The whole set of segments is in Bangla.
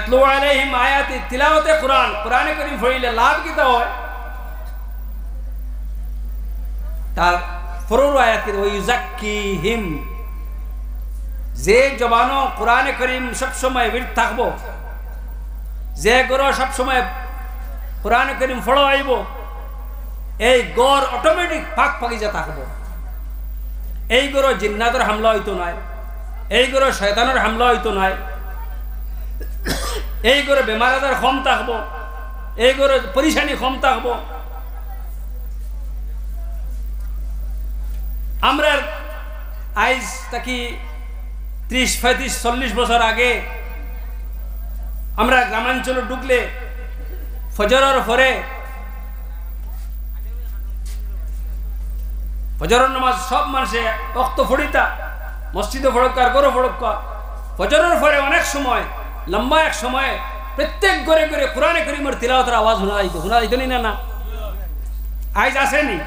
ইয়াতলু আলাইহিম আয়াতি তিলাওয়াতে কুরআন কুরআনে কারীম পড়িলে লাভ কিতা হয় তার ফরুর আয়াত কি ওই ইউজাক্কিহিম যে জবানো কুরআনে কারীম সব সময় বির থাকবো যে গরো সব সময় কুরআনে কারীম পড়া আইব এই গর অটোমেটিক পাক পাকিজা থাকবো এই গরো জিন্নাতের হামলা হইতো নাই এই গরো শয়তানের হামলা হইতো নাই এই গরো বেমার আজার কম থাকবো এই গরো পরিশানি কম থাকবো আমরা আইজ তাকি 30, 35, 40 বছর আগে আমরা গ্রামাঞ্চলে ঢুকলে ফজরের পরে ফজরের নামাজ সব মানুষে ওয়াক্ত পড়িতা মসজিদে পড়কা আর গরো পড়কা ফজরের পরে অনেক সময় লম্বা এক সময় প্রত্যেক ঘরে ঘরে কুরআনে কারীমের তিলাওয়াতের আওয়াজ শোনা যাইতো না আইজ আসেনি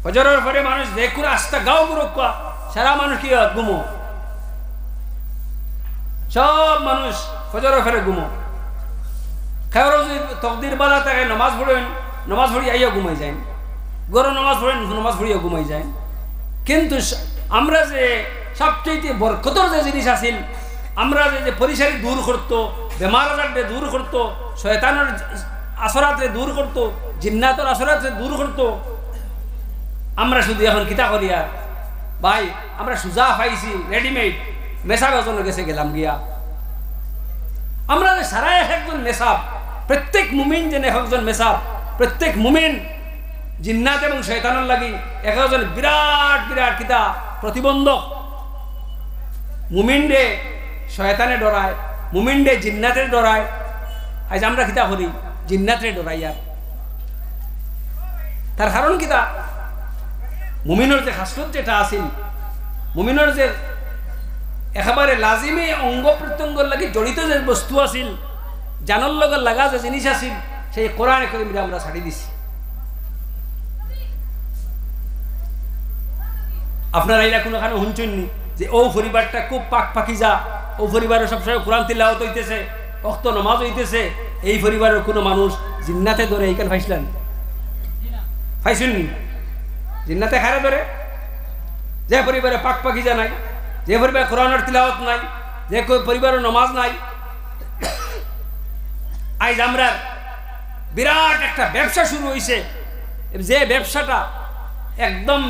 ফজরের পরে মানুষ দেখুন আস্তা গাও গুরুকা সারা মানুষ কি ঘুমো সব মানুষ ফজরের পরে ঘুমো খাওয়ার যদি তকদির বালা থাকে নামাজ পড়েন নামাজ পড়ি আইয়া ঘুমাই যায় গরো নামাজ পড়েন নামাজ পড়িয়া ঘুমাই যায় কিন্তু আমরা যে সবচেয়ে বরকতর যে জিনিস আছিল আমরা যে পরিসারি দূর করতো বেমার আজারকে দূর করতো শয়তানের আসরাতে দূর করতো জিন্নাতের আসরাতে দূর করতো আমরা শুধু এখন কিতা করি আর ভাই আমরা সুজা পাইছি রেডিমেড মেসাব ওজনে গেছে গেলাম গিয়া আমরা সারা একজন মেসাব প্রত্যেক মুমিন যেন একজন মেসাব প্রত্যেক মুমিন জিন্নাত এবং শয়তানের লাগি একজন বিরাট বিরাট কিতা প্রতিবন্ধক মুমিন রে শয়তানে ডরায় মুমিন রে জিন্নাতে ডরায় আজ আমরা কিতা করি জিন্নাতে ডরাই আর তার কারণ কিতা মুমিনের যে খাসলত যেটা আছিল মুমিনের যে একেবারে লাজিমে অঙ্গ প্রত্যঙ্গর লাগি জড়িত যে বস্তু আছিল জানার লগে লাগা যে জিনিস আছিল সেই কোরআনে কারীমে আমরা ছাড়ি দিছি আপনারা এরা কোনোখানে শুনছেন নি যে ও পরিবারটা খুব পাক পাকিজা ও পরিবারের সবসময় কোরআন তিলাওয়াত হইতেছে ওয়াক্ত নামাজ হইতেছে এই পরিবারের কোনো মানুষ জিন্নাতে ধরে এইখানে ফাইসলেন ফাইছেন নি জিন্নাতে খারে ধরে যে পরিবারে পাক পাকিজা নাই যে পরিবারে কোরআনের তিলাওয়াত নাই যে পরিবারের নামাজ নাই আজ আমরা বিরাট একটা ব্যবসা শুরু হয়েছে যে ব্যবসাটা একদম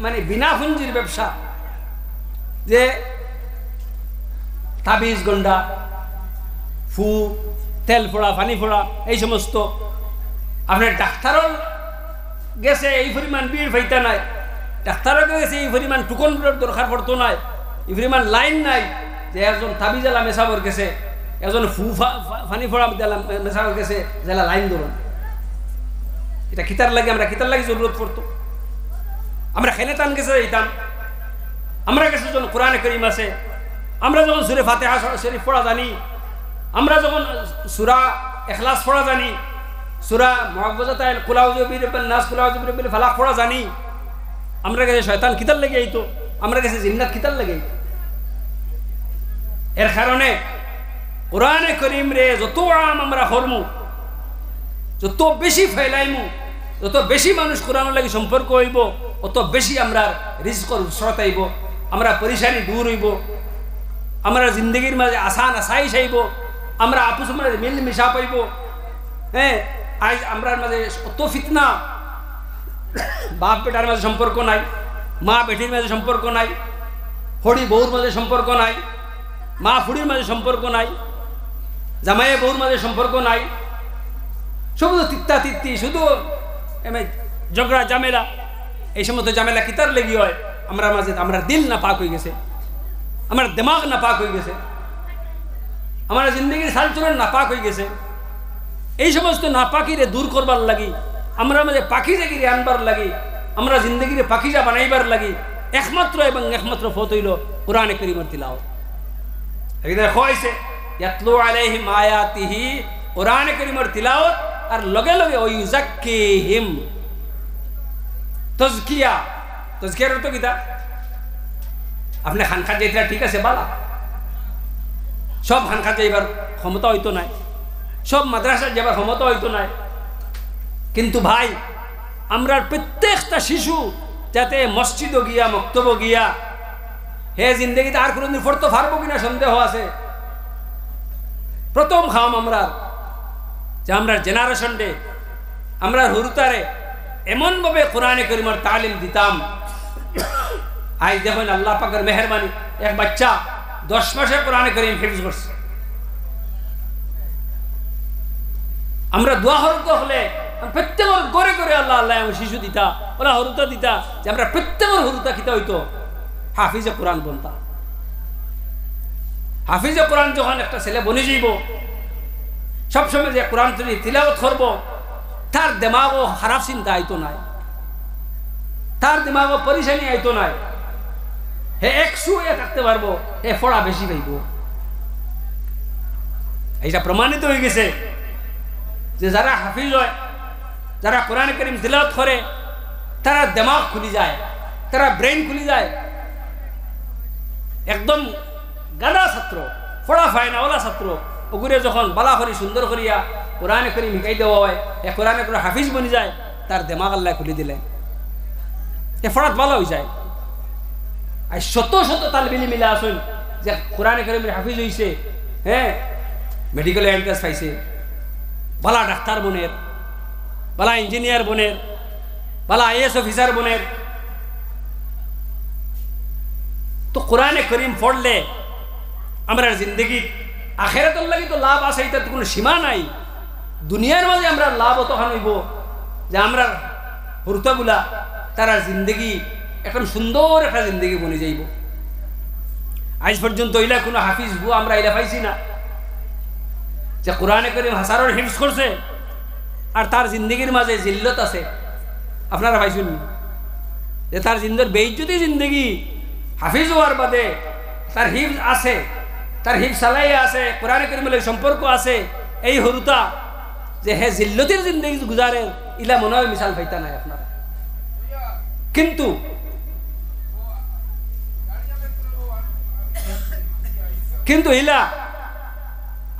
মানে বিনা পুঁজির ব্যবসা যে তাবিজ গন্ডা ফু তেল ফোড়া পানি ফোড়া এই সমস্ত আপনার ডাক্তারও গেছে এই পরিমাণ ভিড় পাইতা নাই ডাক্তারও গেছে এই পরিমাণ টুকন দরকার পড়তো নাই এই পরিমাণ লাইন নাই যে একজন তাবিজ আলা মেসাবর গেছে একজন ফু পানি ফোড়া মেসাবর গেছে জেলা লাইন ধরুন এটা কিতার লাগে আমরা কিতার লাগে জরুরত পড়তো আমরা খেলে টান গেছে এইতাম আমরা গেছে যখন কোরআনে কারীম আছে আমরা যখন সূরা ফাতিহা শরীফ পড়া জানি আমরা যখন সূরা ইখলাস পড়া জানি সূরা মুআওয়াযাতাইন কুল আউযু বিরাব্বিন নাস কুল আউযু বিরাব্বিল ফালাক পড়া জানি আমরা গেছে শয়তান কিতার লাগে আইতো আমরা গেছে জিন্নাত কিতার লাগে এর কারণে কোরআনে কারীম রে যত আম আমরা হরমু যত বেশি ফেলাইমু যত বেশি মানুষ কোরআনের লাগি সম্পর্ক হইব অত বেশি আমরা রিজকের উৎসত আইব আমরা পরিশানি দূর হইব আমরা জিন্দগির মাঝে আসান আসাইশ আইব আমরা আপুস মাঝে মিল মিশা পাইব হ্যাঁ আজ আমরা মাঝে অত ফিতনা বাপ বেটার মাঝে সম্পর্ক নাই মা বেটির মাঝে সম্পর্ক নাই হড়ি বউর মাঝে সম্পর্ক নাই মা ফুড়ির মাঝে সম্পর্ক নাই জামাইয়ে বউর মাঝে সম্পর্ক নাই শুধু তিত্তা তিত্তি শুধু ঝগড়া ঝামেলা এই সমস্ত ঝামেলা কিতার লেগে হয় আমরা মাঝে আমরা দিল না পাক হয়ে গেছে আমার দিমাগ না পাক হয়ে গেছে আমার জিন্দগির সালচলন না পাক হয়ে গেছে এই সমস্ত নাপাকিরে দূর করবার লাগি আমরা মাঝে পাখিজাগিরে আনবার লাগি আমরা জিন্দগিরে পাখিজা বানাইবার লাগি একমাত্র এবং একমাত্র পথ হইল কোরআনে কারীমের তিলাওয়াত এখানে হইছে ইয়াতলু আলাইহিম আয়াতিহি কোরআনে কারীমের তিলাওয়াত আর লগে লগে ওই ইউজাক্কিহিম তাজকিয়া তাজকিয়ার অর্থ কিটা আপনি খানখা যেটা ঠিক আছে বালা সব খানকা যাইবার ক্ষমতা হইতো নাই, সব মাদ্রাসা যাবার ক্ষমতা হইতো নাই। কিন্তু ভাই আমরা প্রত্যেকটা শিশু যাতে মসজিদ গিয়া মক্তব গিয়া হে জিন্দগিতে আর কোনোদিন পড়তে পারবো কিনা সন্দেহ আছে। প্রথম খাম আমরা যে আমরা জেনারেশন ডে আমরা হুরুতারে এমনভাবে কোরআনে করিমের তালিম দিতাম। আজ দেখুন আল্লাহ পাকের মেহরবানি, এক বাচ্চা 10 মাসে কোরআনে করিম হিফজ করছে। আমরা দোয়া হরতে হলে প্রত্যেকের গড়ে গড়ে আল্লাহ আল্লাহ শিশু দিতা, ওরা হরুতা দিতা, যে আমরা প্রত্যেকের হরুতা কিতা হইতো হাফিজে কোরআন বলতাম। হাফিজে কোরআন যখন একটা ছেলে বনে যাইব, সবসময় যে কোরআন তিলাওয়াত করবো, তার দিমাগও খারাপ চিন্তা আইতো নাই, তার দিমাগও পরিশানি আইতো নাই। হে একশো থাকতে পারবো, হে পড়া বেশি পাইব। এইটা প্রমাণিত হয়ে গেছে যে যারা হাফিজ হয়, যারা কোরআন কারীম তিলাওয়াত করে, তারা দিমাগ খুলি যায়, তারা ব্রেন খুলি যায়। একদম গাদা ছাত্র, পড়া ফায় না ওলা ছাত্র, ওগুলো যখন বালা করি সুন্দর করিয়া কোরআন কারীম শিখাই দেওয়া হয়, এ কোরআনে কোনো হাফিজ বনি যায়, তার দিমাগ আল্লাহ খুলি দিলে এ পড়াত ভালো হয়ে যায়। আর শত শত তালবিলি মিলে আসুন যে কোরআনে কারীমের হাফিজ হইছে, হ্যাঁ মেডিকেল এন্ট্রান্স পাইছে, বালা ডাক্তার বোনের, বালা ইঞ্জিনিয়ার বোনের, বালা আইএস অফিসার বোনের। তো কোরআনে করিম পড়লে আমরা জিন্দগি আখেরাতের লাগি তো লাভ আছে, এটার কোনো সীমা নাই। দুনিয়ার মাঝে আমরা লাভ তখন হইব যে আমরা হুরতাগুলা তারা জিন্দগি এখন সুন্দর একটা জিন্দগি বনে যাইব। আজ পর্যন্ত ইলা কোনো হাফিজ বুয়া আমরা ইলা পাইছি না যে কোরআনে করিম হাজারের হিফজ করছে আর তার জিন্দগির মাঝে জিল্লত আছে। আপনারা পাইছেন যে তার জিন্দর বেইজ্জতি জিন্দগি, হাফিজ হওয়ার বাদে তার হিফজ আছে, তার হিফজ সালাই আছে, কোরআনে করিমের সম্পর্ক আছে, এই হরুতা যে হে জিল্লতির জিন্দগি গুজারে, ইলা মনে হয় মিশাল পাইতা নাই আপনারা। কিন্তু ইলা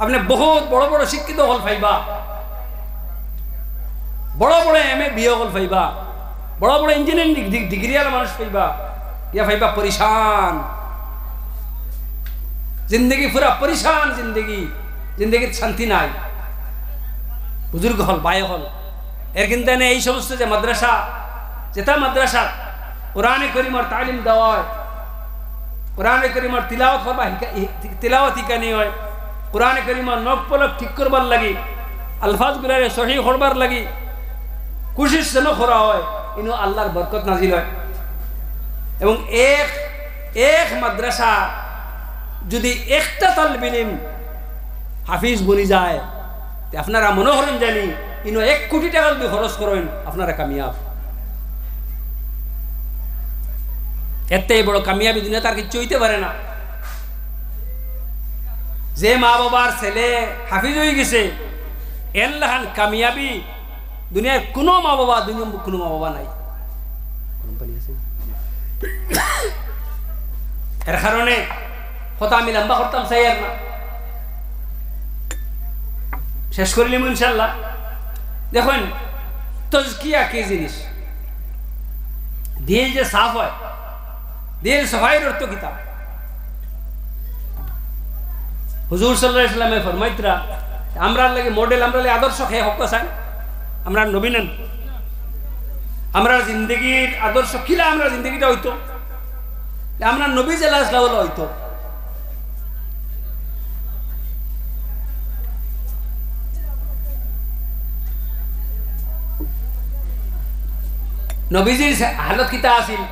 আপনি বহুত বড় বড় শিক্ষিত হল পাইবা, বড় বড় এমএ বিএ হল পাইবা, বড় বড় ইঞ্জিনিয়ারিং ডিগ্রি আলা মানুষ পাইবা, ইয়া পাইবা পরিশান জিন্দগি, পুরা পরিশান জিন্দগি, জিন্দগির শান্তি নাই। বুজুর্গ হল, বায় হল, এর কিন্তু এই সমস্ত যে মাদ্রাসা, যেটা মাদ্রাসা কোরআনে করিমের তালিম দেওয়া হয়, কোরআনে করিমের তিলাওয়াত করবা, তিলাওয়াত শিখানি হয়, কোরআনে করিমের নখ পলক ঠিক করবার লাগি, আলফাজগুলারে সহি করবার লাগি কোশিশ যেন করা হয়, ইনো আল্লাহর বরকত নাজিল হয়। এবং এক মাদ্রাসা যদি একটা তালিব ইলম হাফিজ বনি যায়, আপনারা মনে করেন জানি ইনো 1 কোটি টাকা যদি খরচ করেন আপনারা কামিয়াব। এত বড় কামিয়াবি দুনিয়া তার কিচ্ছু হইতে পারে না। যে মা বাবার ছেলে হাফিজ হয়ে গেছে, এর লাহান কামিয়াবি দুনিয়ার কোনো মা বাবা, কোনো মা বাবা নাই। এর কারণে কথা আমি লম্বা করতাম চাই আর না, শেষ করিলাম ইনশাল্লাহ। দেখুন তাজকিয়া কি জিনিস, দিল যে সাফ হয়, দিল সফাইয়ের অর্থ কিতাব। হুজুর সাল্লাল্লাহু আলাইহি ওয়াসাল্লামে ফরমাইতরা আমরা লাগে মডেল, আমরা লাগে আদর্শ হে হক চাই, আমরা নবী নেন, আমরা জিন্দগির আদর্শ কিলা, আমরা জিন্দগিটা হইতো আমরা নবী সাল্লাল্লাহু আলাইহি হইতো। নবীজির হালত কিতা আছিল,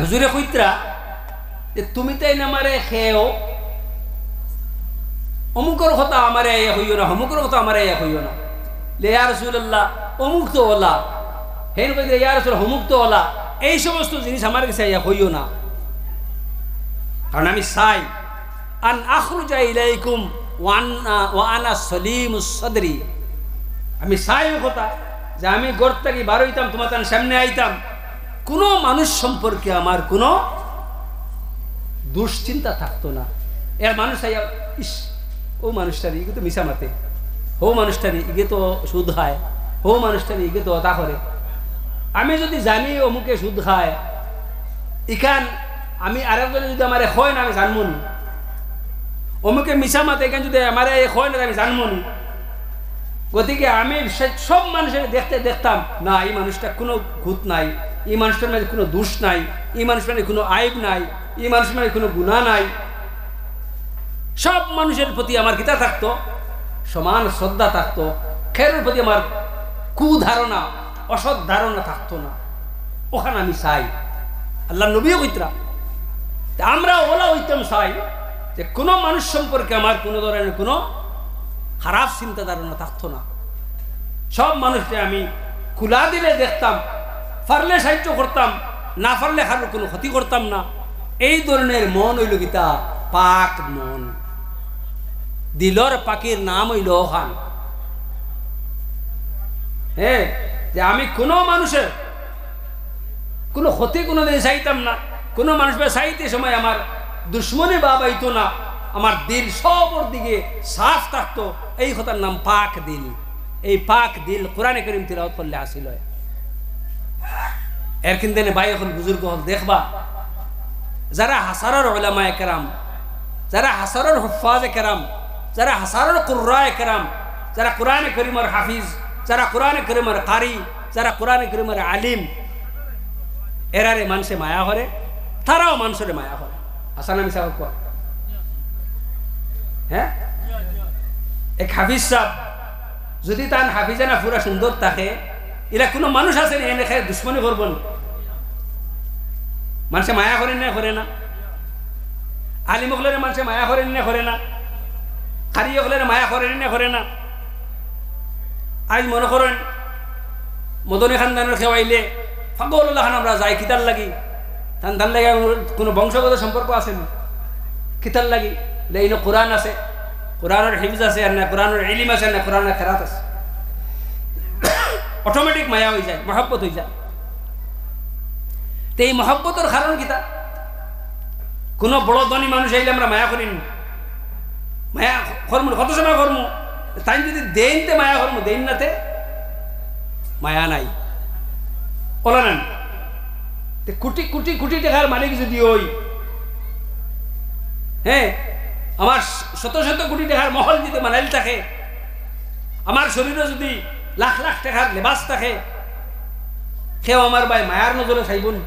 হুজুরে কইতরা যে তুমি তাই আমারে খেয়েও, অমুকর কথা আমারে ইয়া হইও না, অমুকর কথা আমারে ইয়া হইও না। লে ইয়া রাসূলুল্লাহ অমুক তো ওলা, হেন কইতে ইয়া রাসূল অমুক তো ওলা, এই সমস্ত জিনিস আমার কাছে ইয়া হইও না। কারণ আমি চাই আন আখরুজা ইলাইকুম ওয়া আনা সলিমুস সদরি, আমি চাই ও কথা যে আমি ঘর থেকে বার হইতাম, তোমার সামনে আইতাম, কোনো মানুষ সম্পর্কে আমার কোনো দুশ্চিন্তা থাকতো না। এর মানুষ ইস ও মানুষটারি ইগে তো মিশা মাতে, ও মানুষটারি ইগে তো সুদ খায়, ও মানুষটারি ইগে তো অতা করে। আমি যদি জানি অমুকে সুদ খায়, ইখান আমি আরেকজনে যদি আমার হয় না আমি জানবো নি, অমুকে মিশা মাতে এখানে যদি আমার হয় না আমি জানবো নি। গতিকে আমি সব মানুষের দেখতাম না এই মানুষটা কোনো ভূত নাই, এই মানুষটার মধ্যে কোনো দোষ নাই, এই মানুষটার মধ্যে কোনো আইব নাই, এই মানুষের মধ্যে কোনো গুনাহ নাই। সব মানুষের প্রতি আমার কিতা থাকতো, সমান শ্রদ্ধা থাকতো। খেরের প্রতি আমার কুধারণা, অসৎ ধারণা থাকতো না। ওখানে আমি চাই আল্লাহ নবীও কইতরা, আমরা ওলা হইতাম চাই যে কোনো মানুষ সম্পর্কে আমার কোনো ধরনের কোনো খারাপ চিন্তা ধারণা থাকতো না। সব মানুষকে আমি খোলা দিলে দেখতাম, পারলে সাহায্য করতাম, না পারলে কারোর কোনো ক্ষতি করতাম না। এই ধরনের মন হইল গীতা পাক মন। দিলর পাখির নাম হইল ওখান। হ্যাঁ, যে আমি কোনো মানুষের কোনো ক্ষতি কোনোদিন চাইতাম না, কোনো মানুষের চাইতে সময় আমার দুশ্মনী ভাব আইতো না, আমার দিল সবর দিকে সাফ থাকতো। এই কথার নাম পাক দিল। এই পাক দিল কোরআনে কারীম তিলাওয়াত করলে আসিল। এর কিন্তু ভাই এখন বুজুর্গ হল দেখবা, যারা হাসারের উলামায়ে কেরাম, যারা হাসারের হুফাজে কেরাম, যারা হাসারের কুররায়ে কেরাম, যারা কোরআনে কারীমের হাফিজ, যারা কোরআনে কারীমের কারি, যারা কোরআনে কারীমের আলিম, এরারে মানুষে মায়া করে, তারাও মানুষের মায়া করে। হাসান আমি সাহেব কর, হ্যাঁ, এক হাফিজ সাহেব যদি তার হাফিজানা পুরা সুন্দর থাকে, এরা কোনো মানুষ আছে না এনে খায় দুশ্মনী করবো না, মানুষে মায়া করেন না, করে না। আলিম হলের মানুষে মায়া করেন না, করে না। কারি হলের মায়া করেন না, করে না। আজ মনে করেন মদনী খানদানের খেওয়াইলে ফাগল্লাহ খান আমরা যাই কিতার লাগি, তার লাগে কোনো বংশগত সম্পর্ক আছে না, কিতার লাগি এই কোরআন আছে, কোরআনের হিফজ আছে আর না কোরআনের ইলিম আছে না কোরআনের খেরাত আছে, অটোমেটিক মায়া হয়ে যায়, মহব্বত হয়ে যায়। তো এই মহব্বতের কারণ কিতা, কোনো বড় ধনী মানুষ আইলে আমরা মায়া করিনি, মায়া কর্ম কত সময় কর্ম, তাই যদি দেনতে মায়া কর্ম, দেন নাতে মায়া নাই, বলা নেন। কোটি কোটি কোটি টাকার মালিক যদি ওই, হ্যাঁ, আমার শত শত কোটি টাকার মহল যদি মানাইল থাকে, আমার শরীরে যদি লাখ লাখ টাকার লেবাস থাকে, কেউ আমার ভাই মায়ার নজরে চাইবনি,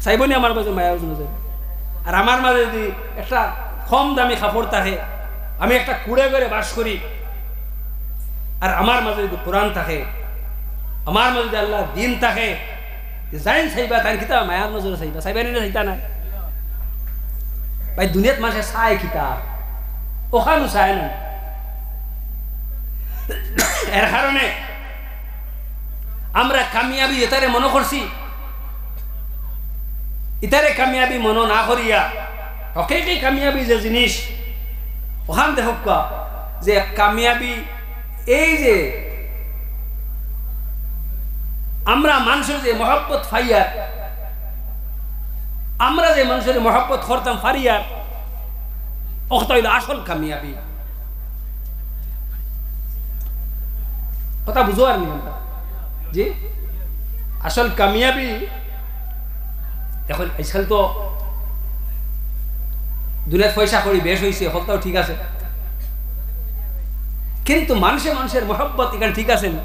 চাইবনি আমার মাঝে মায়ার নজরে। আর আমার মাঝে যদি একটা কম দামি কাপড় থাকে, আমি একটা কুড়ে করে বাস করি, আর আমার মাঝে যদি কোরআন থাকে, আমার মাঝে যদি আল্লাহ দিন থাকে, যাইন চাইবা তাই কিতা মায়ার নজরে চাইবা, চাইবানি না চাইতা না ভাই। দুনিয়াত মানুষে চায় কিতা, ওখানো চায় না। এর কারণে আমরা কামিয়াবি এটারে মনে করছি, ইতারে কামিয়াবি মনে না করিয়া হকেই কামিয়াবি যে জিনিস, ওখান দেখক যে কামিয়াবি এই যে আমরা মানুষের যে মহব্বত ফাইয়ার, আমরা যে মানুষের মহব্বত করতাম ফারিয়ার, ওটা হইল আসল কামিয়াবি। কথা বুঝো আর নি জি, আসল কামিয়াবি। এখন আজকাল তো দুনিয়ার পয়সা করি বেশ হয়েছে, হলটাও ঠিক আছে, কিন্তু মানুষের মহব্বত এখানে ঠিক আছে না।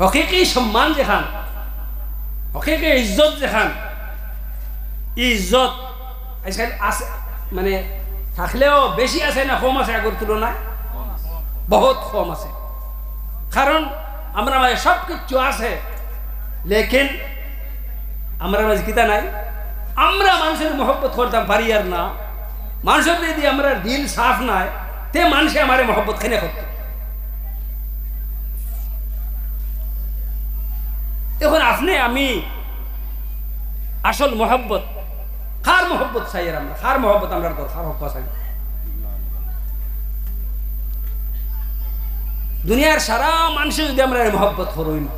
হকিকি সম্মান যেখান, হকিকি ইজ্জত যেখান, ইজ্জত আজকাল আছে, মানে থাকলেও বেশি আছে না কম আছে আগের তুলনায়? বহুত কম আছে। কারণ আমরা মাঝে সব কিছু আছে, লেকিন আমরা মাঝে কিতা নাই। আমরা মানুষের মহব্বত করতাম পারি আর না, মানুষের যদি আমরা দিল সাফ নাই, তে মানুষে আমার মহব্বত খেনে করত। এখন আপনি আমি আসল মহব্বত, কার মহব্বত চাই? আমরা কার মহব্বত আমরা দরকার হক চাই? দুনিয়ার সারা মানুষের যদি আমরা মহব্বত করই না,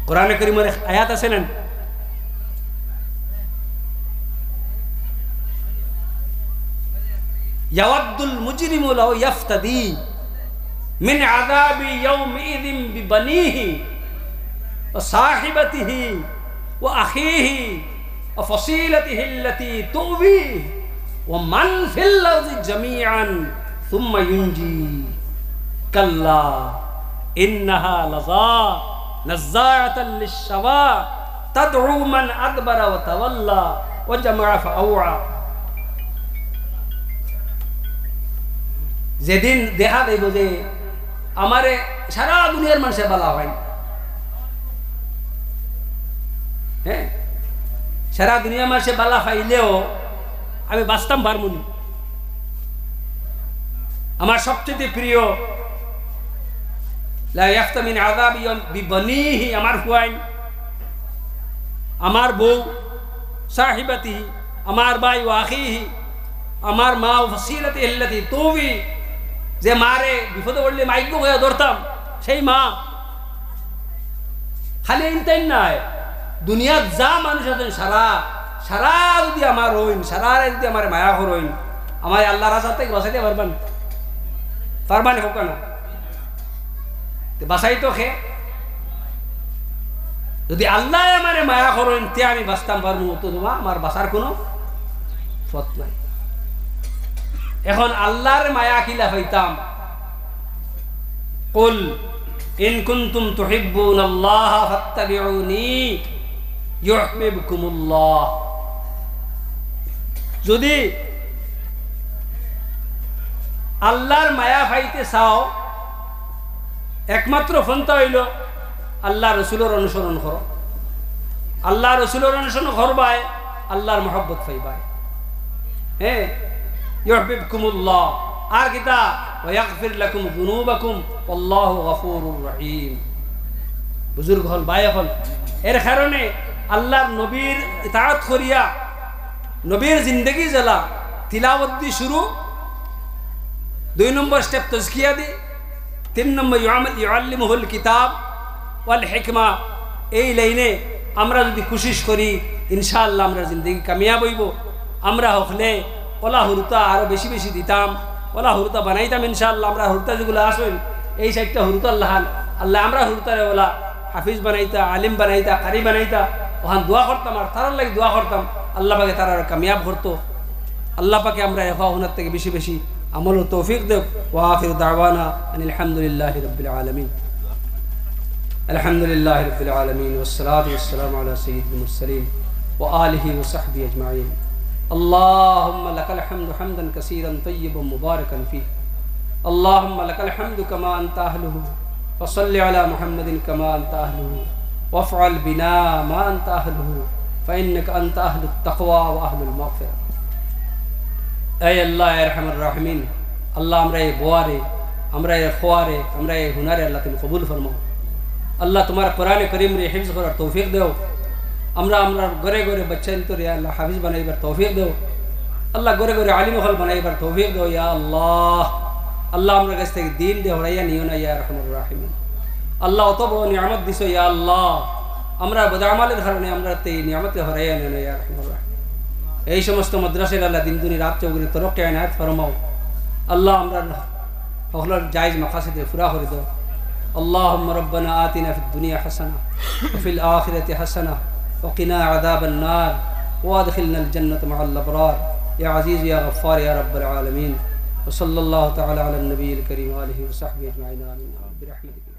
কোরআনে কারীমের আয়াত আছে না, ইয়াওয়াদ্দুল মুজরিমু লাউ ইয়াফতাদি মিন আযাবি ইয়াউমিযিন বিবানিহি ওয়া সাহিবাতিহি ওয়া আখিহি ওয়া ফাসিলাতিহি আল্লাতী তুবিহি ওয়া মান ফিল আরদি জামিআন সুম্মা ইউনজি কাল্লা ইন্নাহা লাযা নাযাআতাল লিশ-শাওয়া তাদউ মান আদবারা ওয়া তাওয়াল্লা ওয়া জামাআ ফাআওয়া। যেদিন দেখা দেব যে আমারে সারা দুনিয়ার মানুষে বলা হয়, হ্যাঁ সারা দুনিয়ার মানুষে বালা পাইলেও আমি বাঁচতাম পারবো না। আমার সবচেয়ে প্রিয় লা ইয়াফতা মিন আযাবি বিবানিহি, আমার হুয়াইন, আমার বউ, সাহিবাতি, আমার ভাই, ওয়া আখিহি, আমার মা, ও ফাসিলাতিহি আল্লাতী তুবি, যে মারে বিপদে পড়লে মাইক্য হয়ে ধরতাম সেই মা। খালি ইনটাই নাই, দুনিয়ার যা মানুষ আছেন সারা সারা যদি আমার হইন, সারা যদি আমার মায়া হইন, আমার আল্লাহ রাস্তা থেকে বাঁচাইতে পারবেন? পারবান হোক না বাঁচাই তো খে। যদি আল্লাহ আমার মায়া হইন তে আমি বাঁচতাম পারবো, তো তোমার আমার বাঁচার কোনো পথ নাই। এখন আল্লাহর মায়া কিলা পাইতাম, কুল ইন কুনতুম তুহিব্বুনাল্লাহ ফাত্তাবিউনি ইউহিব্বুকুমুল্লাহ। যদি আল্লাহর মায়া পাইতে চাও, একমাত্র পন্থা হইল আল্লাহ রসুলের অনুসরণ করো। আল্লাহ রসুলের অনুসরণ করবাই, আল্লাহর মহব্বত পাইবাই। হ্যাঁ, ইউহিব্বুকুমুল্লাহ। আর কিতা ওয়া ইয়াগফির লাকুম যুনুবাকুম আল্লাহু গফুরুর রহিম। বুজুর্গ হল, ভাই হল, এর কারণে আল্লাহর নবীর ইতাআত করিয়া নবীর জিন্দেগি জ্বালা তিলাওয়াত দি শুরু, 2 নম্বর স্টেপ তাজকিয়া দি, 3 নম্বর ইউআল্লিমুহুল কিতাব ওয়াল হিকমা। এই লাইনে আমরা যদি কোশিশ করি ইনশাআল্লাহ আমরা জিন্দেগি কামিয়াব হইব। আমরা হলে ওলা হুরুতা আরো বেশি বেশি দিতাম, ওলা হুরুতা বানাইতাম ইনশাআল্লাহ। আমরা হুরুতা যেগুলো আসেন এই সাইডটা হুরুতা আল্লাহ আমরা হুরুতারে ওলা হাফিজ বানাইতা, আলিম বানাইতা, কারি বানাইতা, ওখান দোয়া করতাম আর তারার লাগে দোয়া করতাম। আল্লাহ পাকে তারা কামিয়াব করতো। আল্লাহ পাকে আমরা ওনার থেকে বেশি বেশি আমল ও তৌফিক দেব। ওয়া আখিরু দাওয়ানা আনিল হামদুলিল্লাহি রাব্বিল আলামিন। আলহামদুলিল্লাহি রাব্বিল আলামিন ওয়াসসালাতু ওয়াসসালামু আলা সাইয়্যিদিল মুরসালিন ওয়া আলিহি ওয়া সাহবিহি আজমাইন। اللهم لك الحمد حمدا كثيرا طيبا مباركا فيه. اللهم لك الحمد كما أنت أهله، فصل على محمد كما أنت أهله، وافعل بنا ما أنت أهله، فإنك أنت أهل التقوى وأهل المغفرة. أي الله يا أرحم الراحمين، الله أمرأي بواري، أمرأي خواري، أمرأي هناري، الله تم قبول فرماؤ। الله تمہارا قرآن کریم ری حفظ کر توفیق دو। আমরা ঘরে ঘরে বাচ্চা তো রে আল্লাহ হাফিজ বানাইবার তৌফিক দাও। আল্লাহ ঘরে ঘরে আলিম হল বানাইবার তৌফিক দাও ইয়া আল্লাহ। আল্লাহ আমার কাছ থেকে দিন দে হরাইয়া নিও না ইয়া রহমানুর রাহিম। আল্লাহ অত বড় নিয়ামত দিছো ইয়া আল্লাহ, আমরা বদআমালের কারণে আমরা এই নিয়ামতে হরাইয়া নিও না ইয়া রহমানুর রাহিম। এই সমস্ত মাদ্রাসার আল্লাহ দিন দুনি রাত চৌগুলি তরক্কি ইনায়াত ফরমাও। আল্লাহ আমরা হকলার জায়েজ মাকাসিদে পুরা করে দাও। اللهم ربنا آتنا في الدنيا حسنة وفي الآخرة حسنة وقنا عذاب النار وادخلنا الجنة مع الأبرار يا عزيز يا غفار يا رب العالمين. وصلى الله تعالى على النبي الكريم وآله وصحبه أجمعين آمين برحمتك.